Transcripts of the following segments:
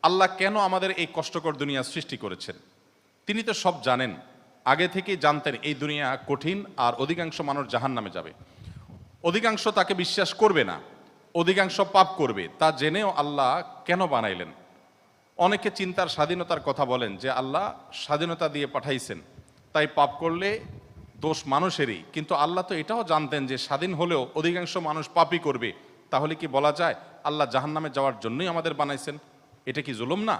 আল্লাহ কেন আমাদের এই কষ্টকর দুনিয়া সৃষ্টি করেছেন? তিনি তো সব জানেন, আগে থেকেই জানতেন এই দুনিয়া কঠিন, আর অধিকাংশ মানুষ জাহান্নামে যাবে, অধিকাংশ তাকে বিশ্বাস করবে না, অধিকাংশ পাপ করবে। তা জেনেও আল্লাহ কেন বানাইলেন? অনেকে চিন্তার স্বাধীনতার কথা বলেন যে আল্লাহ স্বাধীনতা দিয়ে পাঠাইছেন, তাই পাপ করলে দোষ মানুষেরই। কিন্তু আল্লাহ তো এটাও জানতেন যে স্বাধীন হলেও অধিকাংশ মানুষ পাপই করবে। তাহলে কি বলা যায় আল্লাহ জাহান্নামে যাওয়ার জন্যই আমাদের বানাইছেন? এটা কি জুলুম না?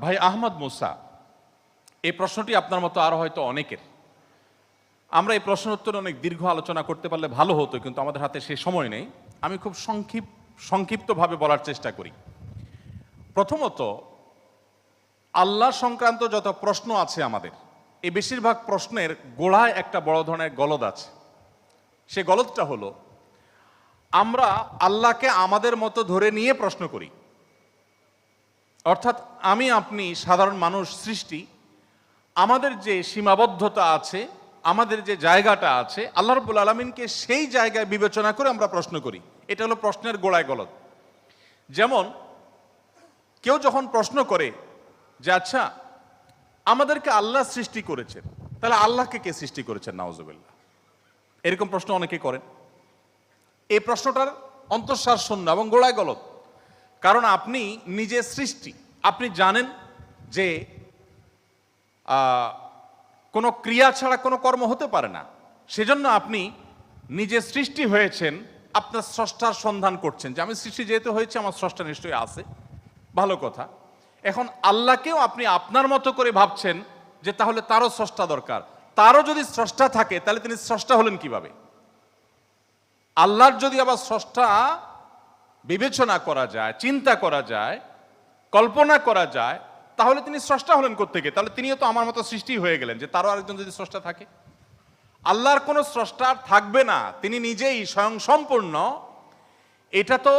ভাই আহমদ মুসা, এই প্রশ্নটি আপনার মতো আরো হয়তো অনেকের। আমরা এই প্রশ্ন উত্তরে অনেক দীর্ঘ আলোচনা করতে পারলে ভালো হতো, কিন্তু আমাদের হাতে সেই সময় নেই। আমি খুব সংক্ষিপ্তভাবে বলার চেষ্টা করি। প্রথমত, আল্লাহ সংক্রান্ত যত প্রশ্ন আছে আমাদের, এই বেশিরভাগ প্রশ্নের গোড়ায় একটা বড় ধরনের গলদ আছে। সে গলদটা হলো, আমরা আল্লাহকে আমাদের মতো ধরে নিয়ে প্রশ্ন করি। অর্থাৎ আমি আপনি সাধারণ মানুষ সৃষ্টি, আমাদের যে সীমাবদ্ধতা আছে, আমাদের যে জায়গাটা আছে, আল্লাহ রাব্বুল আলামিনকে সেই জায়গায় বিবেচনা করে আমরা প্রশ্ন করি। এটা হলো প্রশ্নের গোড়ায় গলদ। যেমন কেউ যখন প্রশ্ন করে যে আচ্ছা, আমাদেরকে আল্লাহ সৃষ্টি করেছেন, তাহলে আল্লাহকে কে সৃষ্টি করেছেন? নাউজুবিল্লাহ। এরকম প্রশ্ন অনেকে করেন। এই প্রশ্নটার অন্তঃসার শূন্য এবং গোড়ায় গলদ। কারণ আপনি নিজে সৃষ্টি, আপনি জানেন যে কোনো ক্রিয়া ছাড়া কোনো কর্ম হতে পারে না। সেজন্য আপনি নিজে সৃষ্টি হয়েছেন, আপনার স্রষ্টার সন্ধান করছেন যে আমি সৃষ্টি যেহেতু হয়েছে, আমার স্রষ্টা নিশ্চয়ই আছে, ভালো কথা। এখন আল্লাহকেও আপনি আপনার মতো করে ভাবছেন যে তাহলে তারও স্রষ্টা দরকার। তারও যদি স্রষ্টা থাকে তাহলে তিনি স্রষ্টা হলেন কিভাবে? আল্লাহর যদি আবার স্রষ্টা বিবেচনা করা যায়, চিন্তা করা যায়, কল্পনা করা যায়, তাহলে তিনি স্রষ্টা হলেন কোত্থেকে? তাহলে তিনিও তো আমার মতো সৃষ্টি হয়ে গেলেন, যে তারও আরেকজন যদি স্রষ্টা থাকে। আল্লাহর কোনো স্রষ্টা থাকবে না, তিনি নিজেই স্বয়ং সম্পূর্ণ। এটা তো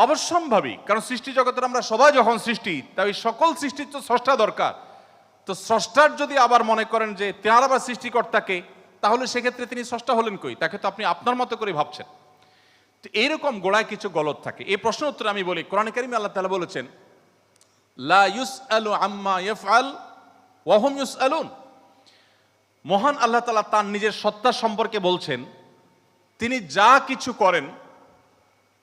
অবশ্যম্ভাবী, কারণ সৃষ্টি জগতের আমরা সবাই যখন সৃষ্টি, তাই সকল সৃষ্টির তো স্রষ্টা দরকার। তো স্রষ্টার যদি আবার মনে করেন যে তার আবার সৃষ্টিকর্তাকে, তাহলে সেক্ষেত্রে তিনি স্রষ্টা হলেন কই? তাকে তো আপনি আপনার মতো করে ভাবছেন। তো এইরকম গোড়ায় কিছু গলদ থাকে। এই প্রশ্ন উত্তরে আমি বলি, কোরআনে কারিমে আল্লাহ তাআলা বলেছেন, লা ইউসআলু আম্মা ইয়াফআল ওয়া হুম ইউসআলুন। মহান আল্লাহ তাআলা তার নিজের সত্তা সম্পর্কে বলছেন, তিনি যা কিছু করেন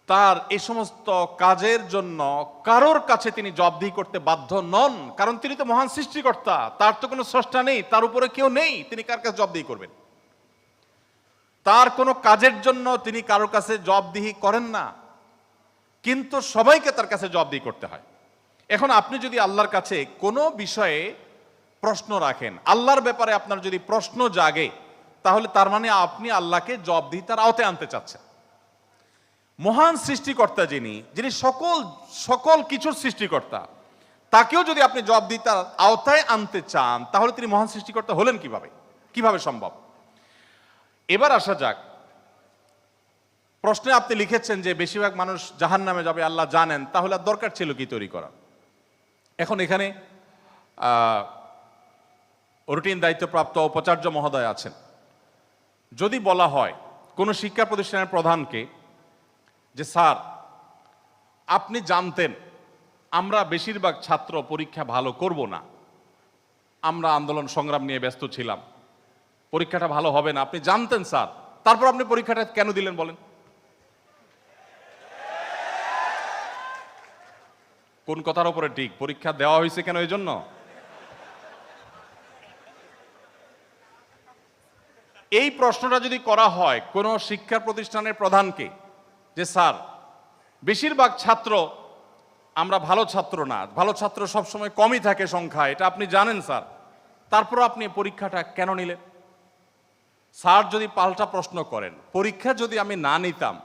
তার এই সমস্ত কাজের জন্য কারোর কাছে তিনি জবাবদিহি করতে বাধ্য নন। কারণ তিনি তো মহান সৃষ্টিকর্তা, তার তো কোনো স্রষ্টা নেই, তার উপরে কেউ নেই, তিনি কার কাছে জবাবদিহি করবেন? তার কোনো কাজের জন্য তিনি কারোর কাছে জবাবদিহি করেন না, কিন্তু সবাইকে তার কাছে জবাবদিহি করতে হয়। এখন আপনি যদি আল্লাহর কাছে কোনো বিষয়ে প্রশ্ন রাখেন, আল্লাহর ব্যাপারে আপনার যদি প্রশ্ন জাগে, তাহলে তার মানে আপনি আল্লাহকে জবাবদিহিতার আওতায় আনতে চাচ্ছেন। মহান সৃষ্টিকর্তা যিনি সকল কিছুর সৃষ্টিকর্তা, তাকেও যদি আপনি জবাবদিহিতার আওতায় আনতে চান, তাহলে তিনি মহান সৃষ্টিকর্তা হলেন কিভাবে সম্ভব? এবার আসা যাক, প্রশ্নে আপনি লিখেছেন যে বেশিরভাগ মানুষ জাহান্নামে যাবে, আল্লাহ জানেন, তাহলে আর দরকার ছিল কি তৈরি করা? এখন এখানে রুটিন দায়িত্বপ্রাপ্ত উপাচার্য মহোদয় আছেন। যদি বলা হয় কোনো শিক্ষা প্রতিষ্ঠানের প্রধানকে যে স্যার, আপনি জানতেন আমরা বেশিরভাগ ছাত্র পরীক্ষা ভালো করব না, আমরা আন্দোলন সংগ্রাম নিয়ে ব্যস্ত ছিলাম, পরীক্ষাটা ভালো হবে না, আপনি জানতেন স্যার, তারপর আপনি পরীক্ষাটা কেন দিলেন বলেন? কোন কথার উপরে ঠিক? পরীক্ষা দেওয়া হয়েছে কেন? এই জন্য এই প্রশ্নটা যদি করা হয় কোন শিক্ষা প্রতিষ্ঠানের প্রধানকে যে স্যার, বেশিরভাগ ছাত্র আমরা ভালো ছাত্র না, ভালো ছাত্র সবসময় কমই থাকে সংখ্যা, এটা আপনি জানেন স্যার, তারপর আপনি পরীক্ষাটা কেন নিলেন? স্যার যদি পাল্টা প্রশ্ন করেন, পরীক্ষা যদি আমি না নিতাম,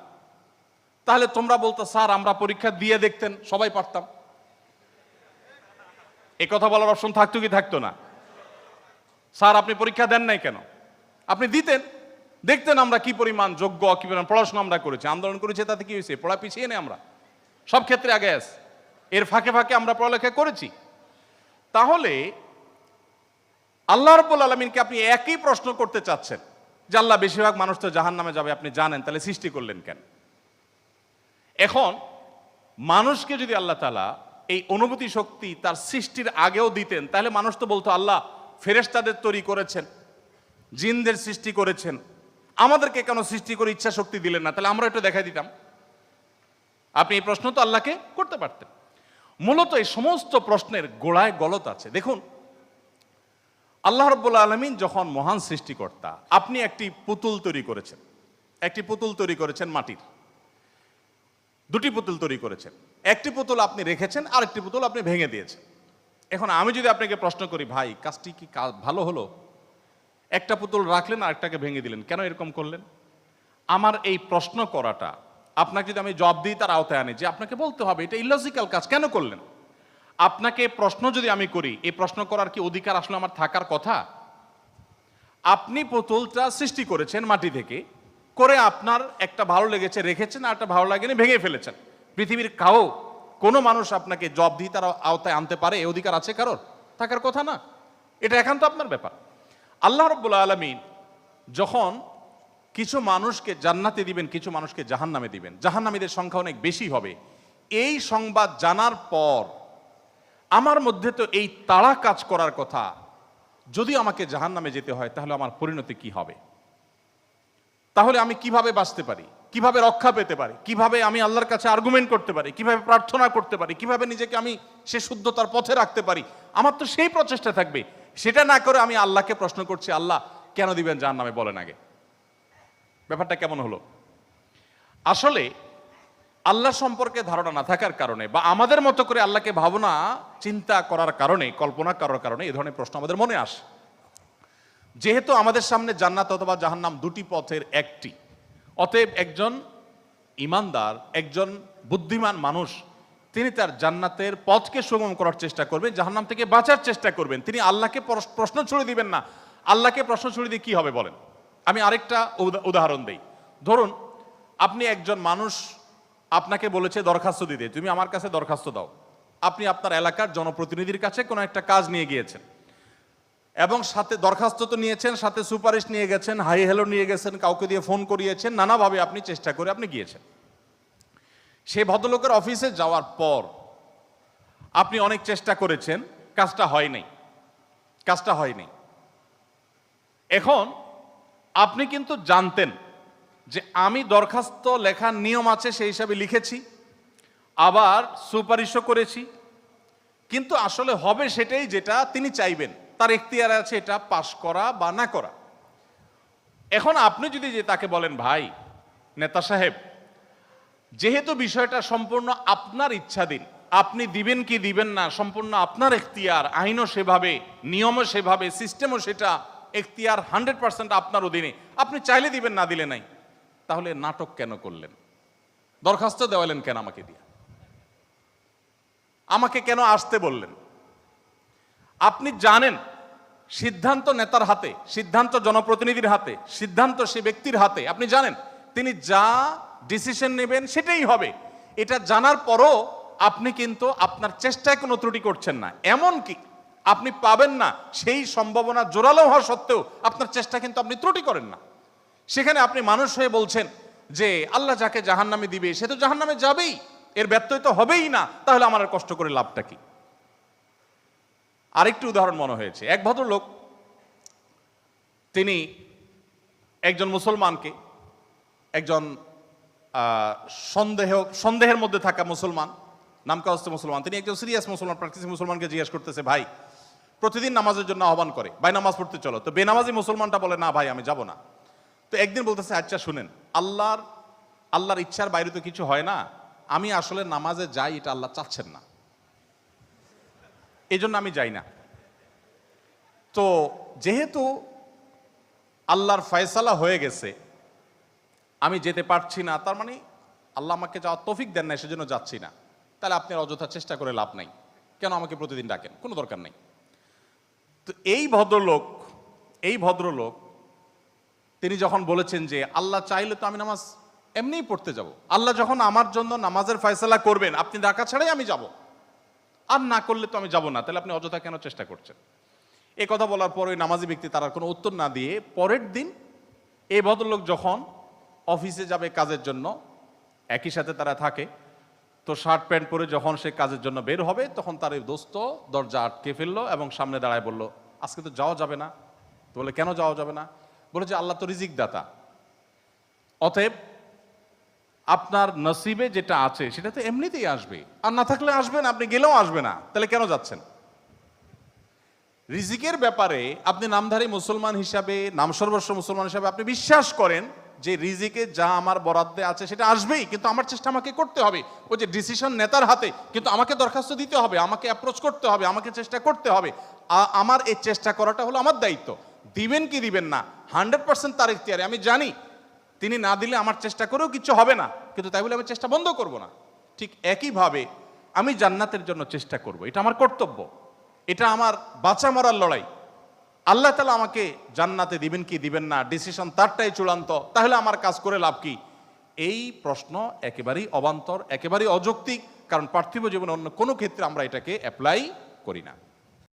তাহলে তোমরা বলতো স্যার আমরা পরীক্ষা দিয়ে দেখতেন, সবাই পারতাম। এই কথা বলার অপশন থাকতো কি থাকতো না? স্যার আপনি পরীক্ষা দেন নাই কেন? আপনি দিতেন, দেখতেন আমরা কি পরিমাণ যোগ্য, কি পরিমাণ পড়াশোনা আমরা করেছি, আন্দোলন করেছি, তাতে কি হয়েছে? পড়া পিছিয়ে নেই আমরা, সব ক্ষেত্রে আগে আস, এর ফাঁকে ফাঁকে আমরা পড়ালেখা করেছি। তাহলে আল্লাহ রাব্বুল আলামিনকে আপনি একই প্রশ্ন করতে চাচ্ছেন যে আল্লাহ বেশিরভাগ মানুষ তো জাহান্নামে যাবে, আপনি জানেন, তাহলে সৃষ্টি করলেন কেন? এখন মানুষকে যদি আল্লাহ তাআলা এই অনুভূতি শক্তি তার সৃষ্টির আগেও দিতেন, তাহলে মানুষ তো বলতো আল্লাহ ফেরেশতাদের তৈরি করেছেন, জিনদের সৃষ্টি করেছেন, আমাদেরকে কেন সৃষ্টি করে ইচ্ছা শক্তি দিলেন না, তাহলে আমরা একটু দেখাই দিতাম। আপনি এই প্রশ্ন তো আল্লাহকে করতে পারতেন। মূলত এই সমস্ত প্রশ্নের গোড়ায় গলত আছে। দেখুন, আল্লাহ রাব্বুল আলামিন যখন মহান সৃষ্টিকর্তা, আপনি একটি পুতুল তৈরি করেছেন, একটি পুতুল তৈরি করেছেন মাটির, দুটি পুতুল তৈরি করেছেন, একটি পুতুল আপনি রেখেছেন, আরেকটি পুতুল আপনি ভেঙে দিয়েছেন। এখন আমি যদি আপনাকে প্রশ্ন করি, ভাই কাজটি কি ভালো হলো? একটা পুতুল রাখলেন আর একটাকে ভেঙে দিলেন, কেন এরকম করলেন? আমার এই প্রশ্ন করাটা আপনাকে যদি আমি জবাব দিই তার আওতায় আনি, যে আপনাকে বলতে হবে এটা ইলজিক্যাল কাজ, কেন করলেন? আপনাকে প্রশ্ন যদি আমি করি, এই প্রশ্ন করার কি অধিকার আসলে আমার থাকার কথা? আপনি পুতুলটা সৃষ্টি করেছেন মাটি থেকে, করে আপনার একটা ভালো লেগেছে রেখেছেন, আর একটা ভালো লাগেনি ভেঙে ফেলেছেন। পৃথিবীর কোনো মানুষ আপনাকে জবাব দিয়ে তার আওতায় আনতে পারে? এই অধিকার আছে কারোর? থাকার কথা না। এটা একান্ত আপনার ব্যাপার। আল্লাহ রাব্বুল আলামিন যখন কিছু মানুষকে জান্নাতে দিবেন, কিছু মানুষকে জাহান্নামে দিবেন, জাহান্নামীদের সংখ্যা অনেক বেশি হবে, এই সংবাদ জানার পর আমার মধ্যে তো এই তাড়া কাজ করার কথা, যদি আমাকে জাহান্নামে যেতে হয় তাহলে আমার পরিণতি কি হবে? তাহলে আমি কিভাবে বাঁচতে পারি, কিভাবে রক্ষা পেতে পারি, কিভাবে আমি আল্লাহর কাছে আর্গুমেন্ট করতে পারি, কিভাবে প্রার্থনা করতে পারি, কিভাবে নিজেকে আমি সে শুদ্ধতার পথে রাখতে পারি? আমার তো সেই প্রচেষ্টা থাকবে। সেটা না করে আমি আল্লাহকে প্রশ্ন করছি, আল্লাহ কেন দিবেন জাহান্নামে, বলেন আগে। ব্যাপারটা কেমন হলো? আসলে আল্লাহ সম্পর্কে ধারণা না থাকার কারণে, বা আমাদের মতো করে আল্লাহকে ভাবনা চিন্তা করার কারণে, কল্পনা করার কারণে এই ধরনের প্রশ্ন আমাদের মনে আসে। যেহেতু আমাদের সামনে জান্নাত অথবা জাহান্নাম দুটি পথের একটি, অতএব একজন ইমানদার, একজন বুদ্ধিমান মানুষ, তিনি তার জান্নাতের পথকে সুগম করার চেষ্টা করবেন, জাহান্নাম থেকে বাঁচার চেষ্টা করবেন। তিনি আল্লাহকে প্রশ্ন ছুড়ে দিবেন না। আল্লাহকে প্রশ্ন ছুড়ে দিয়ে কি হবে বলেন? আমি আরেকটা উদাহরণ দেই। ধরুন, আপনি একজন মানুষ, আপনাকে বলেছে দরখাস্ত দিতে, তুমি আমার কাছে দরখাস্ত দাও। আপনি আপনার এলাকার জনপ্রতিনিধির কাছে কোনো একটা কাজ নিয়ে গিয়েছেন, এবং সাথে দরখাস্ত তো নিয়েছেন, সাথে সুপারিশ নিয়ে গেছেন, হাই হ্যালো নিয়ে গেছেন, কাউকে দিয়ে ফোন করিয়েছেন, নানাভাবে আপনি চেষ্টা করে আপনি গিয়েছেন। সেই ভদ্রলোকের অফিসে যাওয়ার পর আপনি অনেক চেষ্টা করেছেন, কাজটা হয়নি। এখন আপনি কিন্তু জানতেন যে আমি দরখাস্ত লেখার নিয়ম আছে সেই হিসাবে লিখেছি, আবার সুপারিশও করেছি, কিন্তু আসলে হবে সেটাই যেটা তিনি চাইবেন, তার এখতিয়ার আছে এটা পাশ করা বা না করা। এখন আপনি যদি যে তাকে বলেন, ভাই নেতা সাহেব, যেহেতু বিষয়টা সম্পূর্ণ আপনার ইচ্ছাধীন, আপনি দিবেন কি দিবেন না সম্পূর্ণ আপনার এখতিয়ার, আইনও সেভাবে, নিয়মও সেভাবে, সিস্টেমও সেটা, এখতিয়ার 100% আপনার অধীনে, আপনি চাইলে দিবেন, না দিলে নাই, তাহলে নাটক কেন করলেন? দরখাস্ত দেওয়ালেন কেন আমাকে দিয়ে? আমাকে কেন আসতে বললেন? আপনি জানেন সিদ্ধান্ত নেতার হাতে, সিদ্ধান্ত জনপ্রতিনিধির হাতে, সিদ্ধান্ত সে ব্যক্তির হাতে। আপনি জানেন তিনি যা ডিসিশন নেবেন সেটাই হবে। এটা জানার পরও আপনি কিন্তু আপনার চেষ্টায় কোনো ত্রুটি করছেন না, এমনকি আপনি পাবেন না সেই সম্ভাবনা জোরালো হওয়া সত্ত্বেও আপনার চেষ্টা কিন্তু আপনি ত্রুটি করেন না। সেখানে আপনি মানুষ হয়ে বলছেন যে আল্লাহ যাকে জাহান্নামে দিবে সে তো জাহান্নামে যাবেই, এর ব্যত্যয় তো হবেই না, তাহলে আমার আর কষ্ট করে লাভটা কি? আরেকটি উদাহরণ মনে হয়েছে। এক ভদ্রলোক, তিনি একজন মুসলমানকে, একজন সন্দেহের মধ্যে থাকা মুসলমান, নামকাওয়াস্তে মুসলমান, তিনি একজন সিরিয়াস মুসলমান, প্র্যাকটিসিং মুসলমানকে জিজ্ঞেস করতেছে, ভাই প্রতিদিন নামাজের জন্য আহ্বান করে, ভাই নামাজ পড়তে চলো। তো বেনামাজি মুসলমানটা বলে, না ভাই আমি যাব না। তো একদিন বলতেছে, আচ্ছা শুনেন, আল্লাহর ইচ্ছার বাইরে তো কিছু হয় না, আমি আসলে নামাজে যাই, এটা আল্লাহ চাচ্ছেন না, এই জন্য আমি যাই না। তো যেহেতু আল্লাহর ফয়সালা হয়ে গেছে, আমি যেতে পারছি না, তার মানে আল্লাহ আমাকে যাওয়ার তৌফিক দেন না, সেজন্য যাচ্ছি না। তাহলে আপনি অযথা চেষ্টা করে লাভ নাই, কেন আমাকে প্রতিদিন ডাকেন, কোনো দরকার নেই। তো এই ভদ্রলোক তিনি যখন বলেছেন যে আল্লাহ চাইলে তো আমি নামাজ এমনিই পড়তে যাব, আল্লাহ যখন আমার জন্য নামাজের ফয়সালা করবেন, আপনি ডাকা ছাড়াই আমি যাব, আর না করলে তো আমি যাব না, তাহলে আপনি অযথা কেন চেষ্টা করছেন? এই কথা বলার পর ওই নামাজি ব্যক্তি তার কোনো উত্তর না দিয়ে পরের দিন এই ভদ্রলোক যখন অফিসে যাবে কাজের জন্য, একই সাথে তারা থাকে, তো শার্ট প্যান্ট পরে যখন সে কাজের জন্য বের হবে তখন তার এই দোস্ত দরজা আটকে ফেললো এবং সামনে দাঁড়ায় বলল, আজকে তো যাওয়া যাবে না। তো বলে, কেন যাওয়া যাবে না? বলে যে আল্লাহ তো রিজিক দাতা, অতএব আপনার নসিবে যেটা আছে সেটা তো এমনিতেই আসবে, আর না থাকলে আসবে না, আপনি গেলেও আসবে না, তাহলে কেন যাচ্ছেন? রিজিকের ব্যাপারে আপনি নামধারী মুসলমান হিসাবে, নামসর্বস্ব মুসলমান হিসাবে আপনি বিশ্বাস করেন যে রিজিকে যা আমার বরাদ্দে আছে সেটা আসবেই, কিন্তু আমার চেষ্টা আমাকে করতে হবে। ওই যে ডিসিশন নেতার হাতে, কিন্তু আমাকে দরখাস্ত দিতে হবে, আমাকে অ্যাপ্রোচ করতে হবে, আমাকে চেষ্টা করতে হবে। আমার এই চেষ্টা করাটা হলো আমার দায়িত্ব। দিবেন কি দিবেন না 100% তার ইখতিয়ারে। আমি জানি তিনি না দিলে আমার চেষ্টা করেও কিছু হবে না, কিন্তু তাই বলে আমি চেষ্টা বন্ধ করব না। ঠিক একইভাবে আমি জান্নাতের জন্য চেষ্টা করব, এটা আমার কর্তব্য, এটা আমার বাঁচা মরার লড়াই। আল্লাহ তাআলা আমাকে জান্নাতে দিবেন কি দিবেন না ডিসিশন তারটাই চূড়ান্ত, তাহলে আমার কাজ করে লাভ কি? এই প্রশ্ন একেবারেই অবান্তর, একেবারেই অযৌক্তিক, কারণ পার্থিব জীবনে অন্য কোনো ক্ষেত্রে আমরা এটাকে অ্যাপ্লাই করি না।